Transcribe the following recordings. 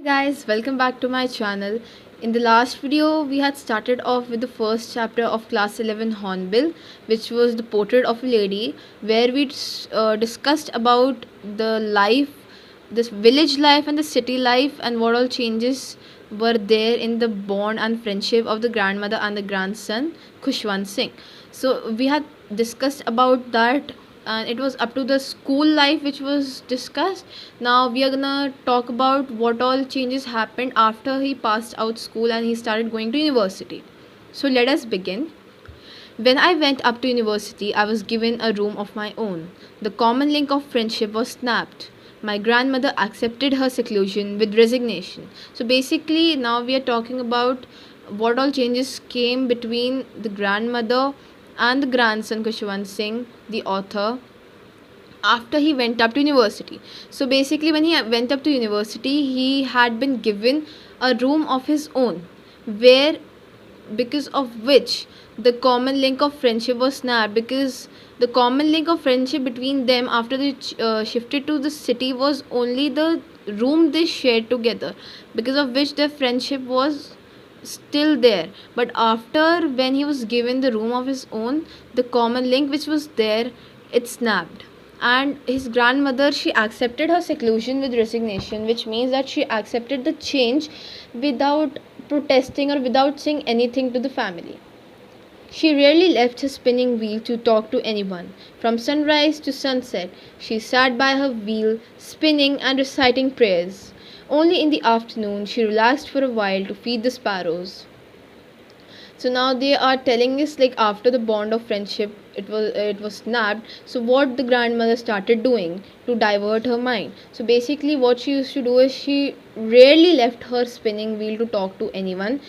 Guys, welcome back to my channel. In the last video we had started off with the first chapter of class 11 Hornbill, which was the portrait of a lady, where we discussed about the life, this village life and the city life, and what all changes were there in the bond and friendship of the grandmother and the grandson Khushwant Singh. So we had discussed about that, and it was up to the school life which was discussed. Now we are gonna talk about what all changes happened after he passed out school and he started going to university. So let us begin. When I went up to university, I was given a room of my own. The common link of friendship was snapped. My grandmother accepted her seclusion with resignation. So basically, now we are talking about what all changes came between the grandmother and the grandson Kushwant Singh, the author, after he went up to university. So basically, when he went up to university, he had been given a room of his own, where because of which the common link of friendship was snapped, because the common link of friendship between them after they shifted to the city was only the room they shared together, because of which their friendship was still there. But after when he was given the room of his own, the common link which was there, it snapped. And his grandmother, she accepted her seclusion with resignation, which means that she accepted the change without protesting or without saying anything to the family. She rarely left her spinning wheel to talk to anyone. From sunrise to sunset, she sat by her wheel, spinning and reciting prayers. Only in the afternoon she relaxed for a while to feed the sparrows. So now they are telling us, like, after the bond of friendship it was snapped, so what the grandmother started doing to divert her mind. So basically what she used to do is she rarely left her spinning wheel to talk to anyone.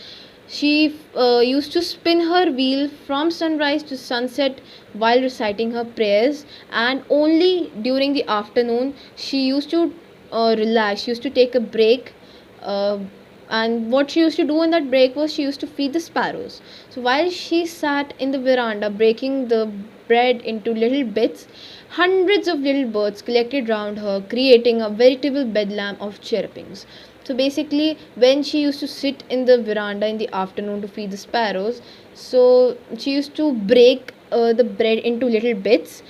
She used to spin her wheel from sunrise to sunset while reciting her prayers, and only during the afternoon she used to relax, she used to take a break. Uh, and what she used to do in that break was she used to feed the sparrows. So while she sat in the veranda breaking the bread into little bits, hundreds of little birds collected round her, creating a veritable bedlam of chirpings. So basically, when she used to sit in the veranda in the afternoon to feed the sparrows, so she used to break the bread into little bits,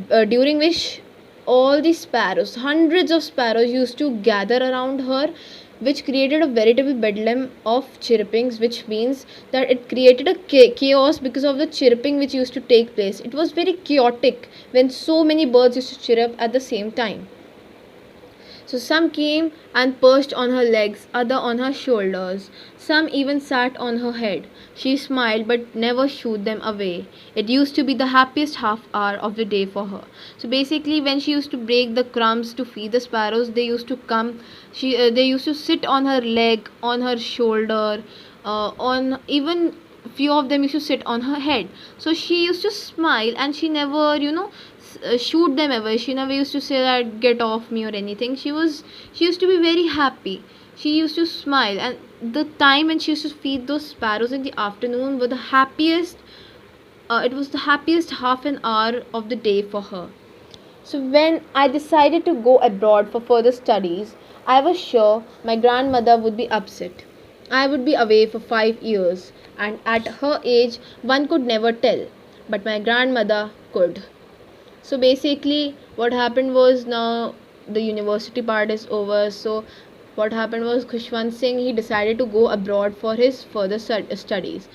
during which all the sparrows, hundreds of sparrows, used to gather around her, which created a veritable bedlam of chirpings, which means that it created a chaos because of the chirping which used to take place. It was very chaotic when so many birds used to chirp at the same time. So some came and perched on her legs, other on her shoulders. Some even sat on her head. She smiled but never shooed them away. It used to be the happiest half hour of the day for her. So basically, when she used to break the crumbs to feed the sparrows, they used to come. They used to sit on her leg, on her shoulder, on even few of them used to sit on her head. So she used to smile, and she never, shoot them ever. She never used to say that get off me or anything. She used to be very happy. She used to smile, and the time when she used to feed those sparrows in the afternoon were the happiest. It was the happiest half an hour of the day for her. So when I decided to go abroad for further studies, I was sure my grandmother would be upset. I would be away for 5 years, and at her age one could never tell, but my grandmother could. So basically what happened was, now the university part is over. So what happened was, Khushwant Singh, he decided to go abroad for his further studies,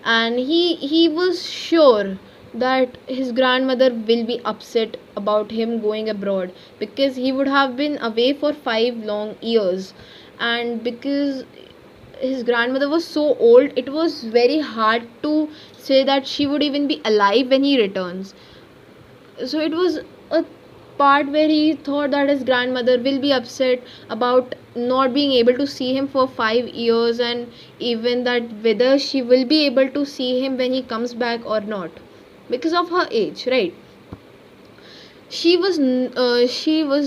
and he was sure that his grandmother will be upset about him going abroad, because he would have been away for 5 long years, and because his grandmother was so old, it was very hard to say that she would even be alive when he returns. So it was a part where he thought that his grandmother will be upset about not being able to see him for 5 years, and even that whether she will be able to see him when he comes back or not, because of her age, right? She was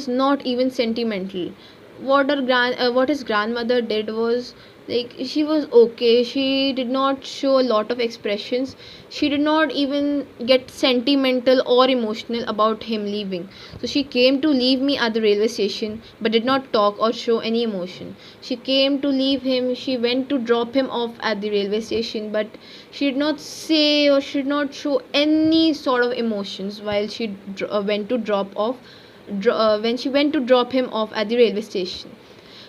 not even sentimental. What his grandmother did was, Like, she was okay. She did not show a lot of expressions. She did not even get sentimental or emotional about him leaving. So she came to leave me at the railway station but did not talk or show any emotion. She came to leave him. She went to drop him off at the railway station, but she did not say or she did not show any sort of emotions while she went to drop off when she went to drop him off at the railway station.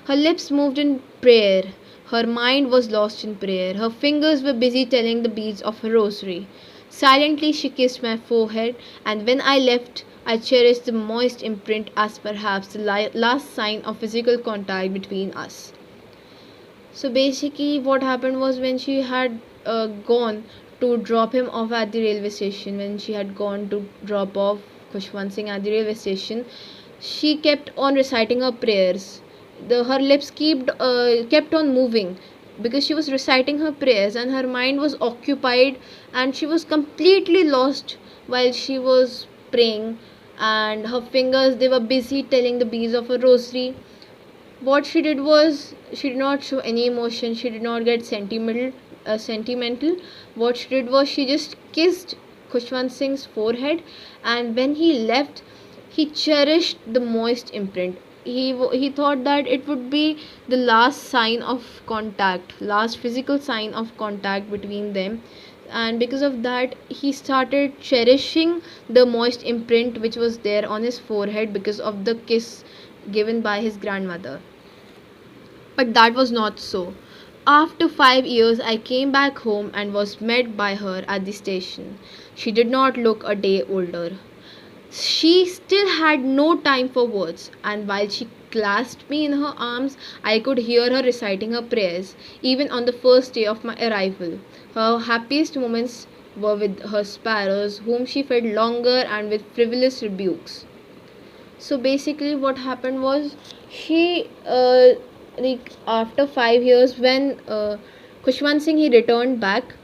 Her lips moved in prayer. Her mind was lost in prayer. Her fingers were busy telling the beads of her rosary. Silently she kissed my forehead, and when I left, I cherished the moist imprint as perhaps the last sign of physical contact between us. So basically, what happened was when she had gone to drop him off at the railway station, when she had gone to drop off Khushwant Singh at the railway station, she kept on reciting her prayers. Her lips kept on moving because she was reciting her prayers, and her mind was occupied, and she was completely lost while she was praying. And her fingers, they were busy telling the beads of her rosary. What she did was, she did not show any emotion. She did not get sentimental. What she did was, she just kissed Khushwant Singh's forehead, and when he left, he cherished the moist imprint. He thought that it would be the last sign of contact, last physical sign of contact between them, and because of that, he started cherishing the moist imprint which was there on his forehead because of the kiss given by his grandmother. But that was not so. After 5 years, I came back home and was met by her at the station. She did not look a day older. She still had no time for words, and while she clasped me in her arms, I could hear her reciting her prayers, even on the first day of my arrival. Her happiest moments were with her sparrows, whom she fed longer and with frivolous rebukes. So basically, what happened was, she like after 5 years, when Khushwant Singh he returned back,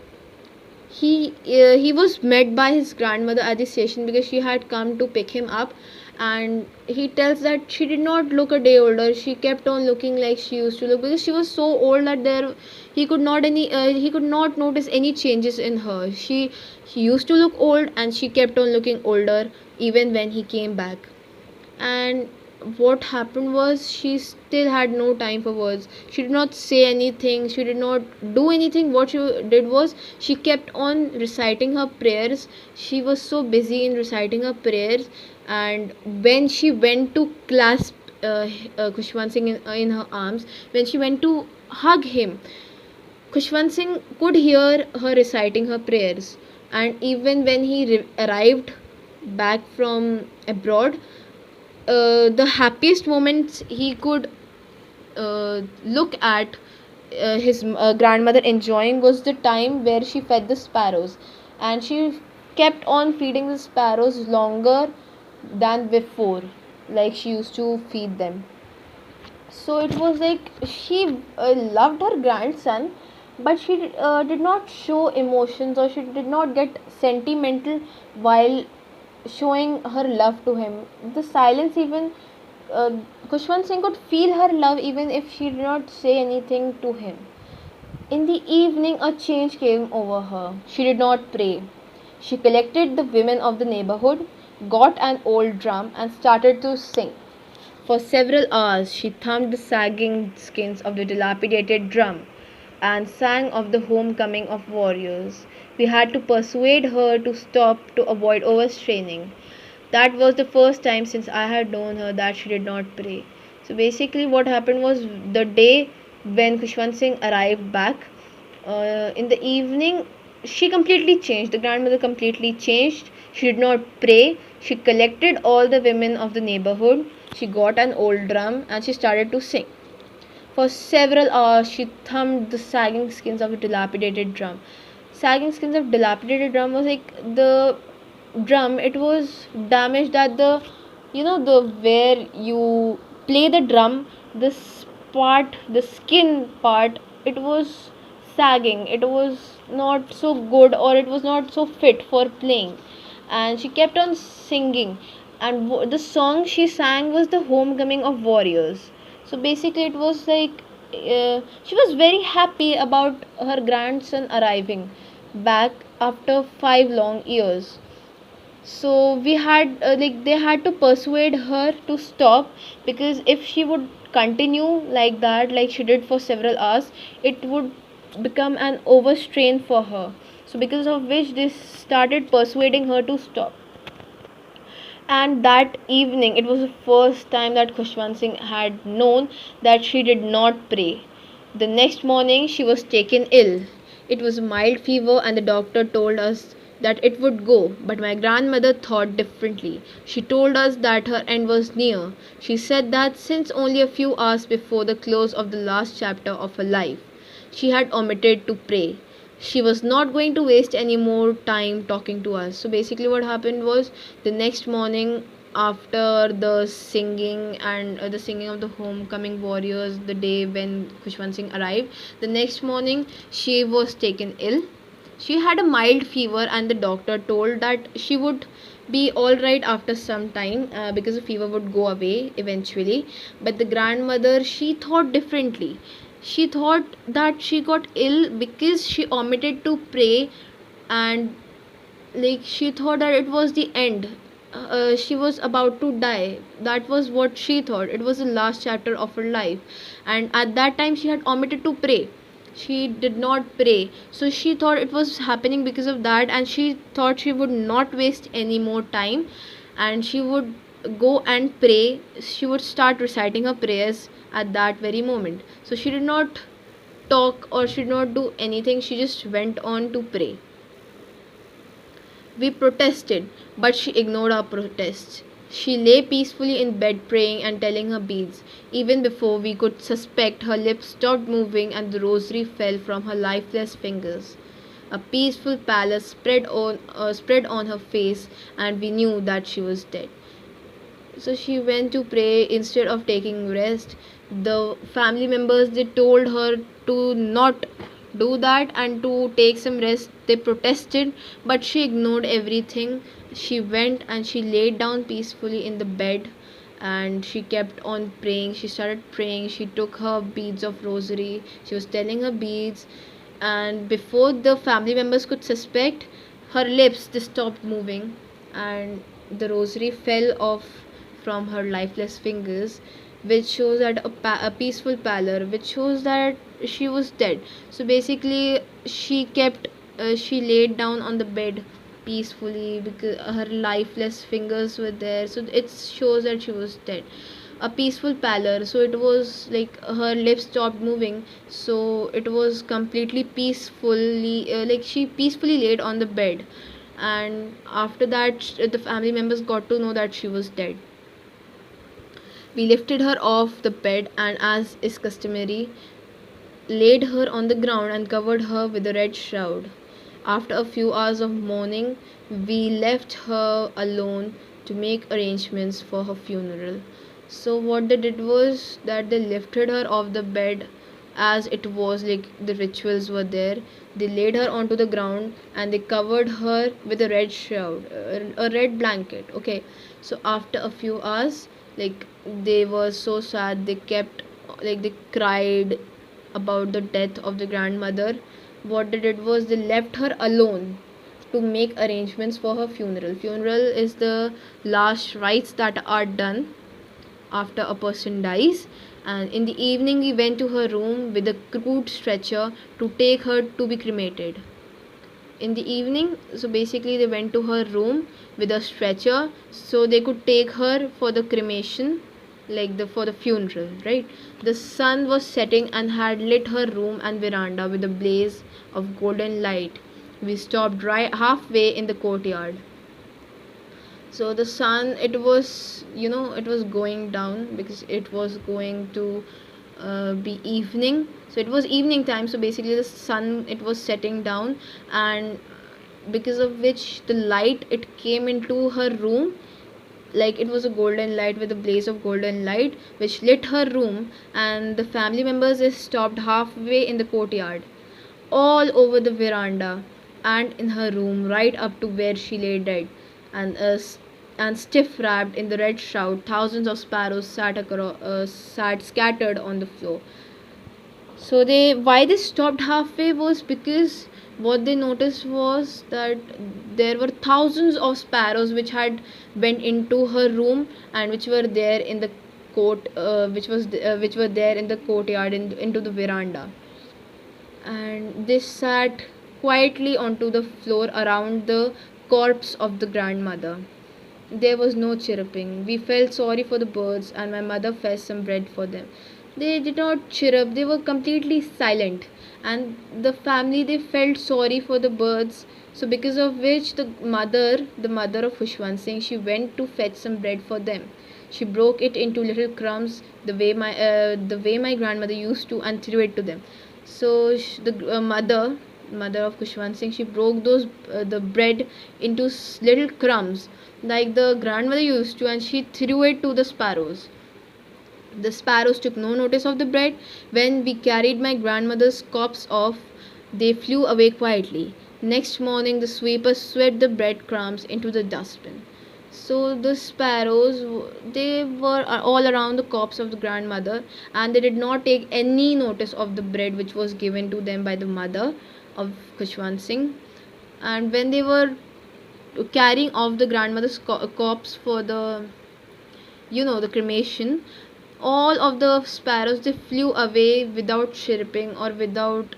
he was met by his grandmother at the station because she had come to pick him up, and he tells that she did not look a day older. She kept on looking like she used to look because she was so old that he could not notice any changes in her. She used to look old, and she kept on looking older even when he came back. And what happened was, she still had no time for words. She did not say anything, she did not do anything. What she did was, she kept on reciting her prayers. She was so busy in reciting her prayers, and when she went to clasp Khushwant Singh in her arms, when she went to hug him, Khushwant Singh could hear her reciting her prayers. And even when he arrived back from abroad, the happiest moments he could look at his grandmother enjoying was the time where she fed the sparrows, and she kept on feeding the sparrows longer than before, like she used to feed them. So it was like she loved her grandson, but she did not show emotions, or she did not get sentimental while showing her love to him. The silence, even uh, Kushwant Singh could feel her love even if she did not say anything to him. In the evening, a change came over her. She did not pray. She collected the women of the neighborhood, got an old drum, and started to sing. For several hours she thumped the sagging skins of the dilapidated drum, and sang of the homecoming of warriors. We had to persuade her to stop to avoid overstraining. That was the first time since I had known her that she did not pray. So basically, what happened was, the day when Khushwant Singh arrived back, in the evening, she completely changed. The grandmother completely changed. She did not pray. She collected all the women of the neighborhood. She got an old drum and she started to sing. For several hours, she thumped the sagging skins of the dilapidated drum. Sagging skins of dilapidated drum was like the drum. It was damaged at the, the where you play the drum. This part, the skin part, it was sagging. It was not so good, or it was not so fit for playing. And she kept on singing, and the song she sang was the homecoming of warriors. So basically, it was like she was very happy about her grandson arriving back after 5 long years. So we had they had to persuade her to stop, because if she would continue like that, like she did for several hours, it would become an overstrain for her. So because of which they started persuading her to stop. And that evening, it was the first time that Khushwant Singh had known that she did not pray. The next morning, she was taken ill. It was a mild fever, and the doctor told us that it would go. But my grandmother thought differently. She told us that her end was near. She said that since only a few hours before the close of the last chapter of her life, she had omitted to pray. She was not going to waste any more time talking to us. So basically what happened was, the next morning, after the singing and the singing of the homecoming warriors, the day when Khushwant Singh arrived, the next morning she was taken ill. She had a mild fever, and the doctor told that she would be all right after some time, because the fever would go away eventually. But the grandmother, she thought differently. She thought that she got ill because she omitted to pray, and like she thought that it was the end. She was about to die. That was what she thought. It was the last chapter of her life, and at that time she had omitted to pray. She did not pray, so she thought it was happening because of that, and she thought she would not waste any more time, and she would go and pray. She would start reciting her prayers at that very moment. So she did not talk or she did not do anything. She just went on to pray. We protested, but she ignored our protests. She lay peacefully in bed praying and telling her beads. Even before we could suspect, her lips stopped moving and the rosary fell from her lifeless fingers. A peaceful pallor spread on her face, and we knew that she was dead. So she went to pray instead of taking rest. The family members, they told her to not do that and to take some rest. They protested, but she ignored everything. She went and she laid down peacefully in the bed, and she kept on praying. She started praying. She took her beads of rosary. She was telling her beads, and before the family members could suspect, her lips just stopped moving, and the rosary fell off from her lifeless fingers, which shows that a peaceful pallor, which shows that she was dead. So basically, she laid down on the bed peacefully because her lifeless fingers were there. So it shows that she was dead. A peaceful pallor. So it was like her lips stopped moving. So it was completely peacefully, like she peacefully laid on the bed. And after that, the family members got to know that she was dead. We lifted her off the bed and, as is customary, laid her on the ground and covered her with a red shroud. After a few hours of mourning, we left her alone to make arrangements for her funeral. So what they did was that they lifted her off the bed, as it was like the rituals were there. They laid her onto the ground and they covered her with a red shroud, a red blanket. Okay, so after a few hours, like they were so sad, they kept, like they cried about the death of the grandmother. What they did was they left her alone to make arrangements for her funeral. Funeral is the last rites that are done after a person dies. And in the evening, we went to her room with a crude stretcher to take her to be cremated. In the evening, so basically they went to her room with a stretcher so they could take her for the cremation, like the for the funeral, right? The sun was setting and had lit her room and veranda with a blaze of golden light. We stopped right halfway in the courtyard. So the sun, it was, it was going down because it was going to be evening. So it was evening time, so basically the sun, it was setting down, and because of which the light, it came into her room, like it was a golden light with a blaze of golden light which lit her room. And the family members is stopped halfway in the courtyard, all over the veranda and in her room, right up to where she lay dead. And stiff wrapped in the red shroud, thousands of sparrows sat scattered on the floor. So they why they stopped halfway was because what they noticed was that there were thousands of sparrows which had went into her room and which were there in the which were there in the courtyard into the veranda, and they sat quietly onto the floor around the corpse of the grandmother. There was no chirruping. We felt sorry for the birds, and my mother fetched some bread for them. They did not chirrup, they were completely silent. And the family, they felt sorry for the birds. So, because of which, the mother of Khushwant Singh, she went to fetch some bread for them. She broke it into little crumbs, the way my grandmother used to, and threw it to them. So, mother of Khushwant Singh, she broke the bread into little crumbs like the grandmother used to, and she threw it to the sparrows. The sparrows took no notice of the bread. When we carried my grandmother's corpse off, they flew away quietly. Next morning, the sweeper swept the breadcrumbs into the dustbin. So the sparrows, they were all around the corpse of the grandmother, and they did not take any notice of the bread which was given to them by the mother of Khushwant Singh. And when they were carrying off the grandmother's corpse for the cremation, all of the sparrows, they flew away without chirping or without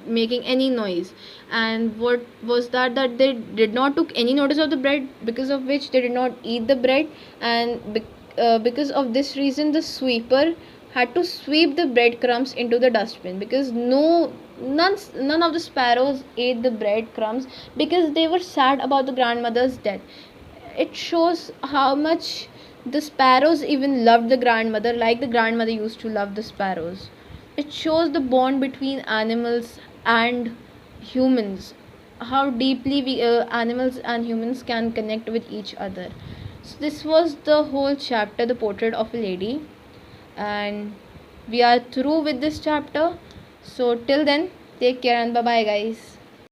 making any noise. And what was that they did not took any notice of the bread, because of which they did not eat the bread. And because of this reason, the sweeper had to sweep the breadcrumbs into the dustbin, because none of the sparrows ate the breadcrumbs, because they were sad about the grandmother's death. It shows how much the sparrows even loved the grandmother, like the grandmother used to love the sparrows. It shows the bond between animals and humans, how deeply animals and humans can connect with each other. So this was the whole chapter, the portrait of a lady, and we are through with this chapter. So till then, take care and bye bye, guys.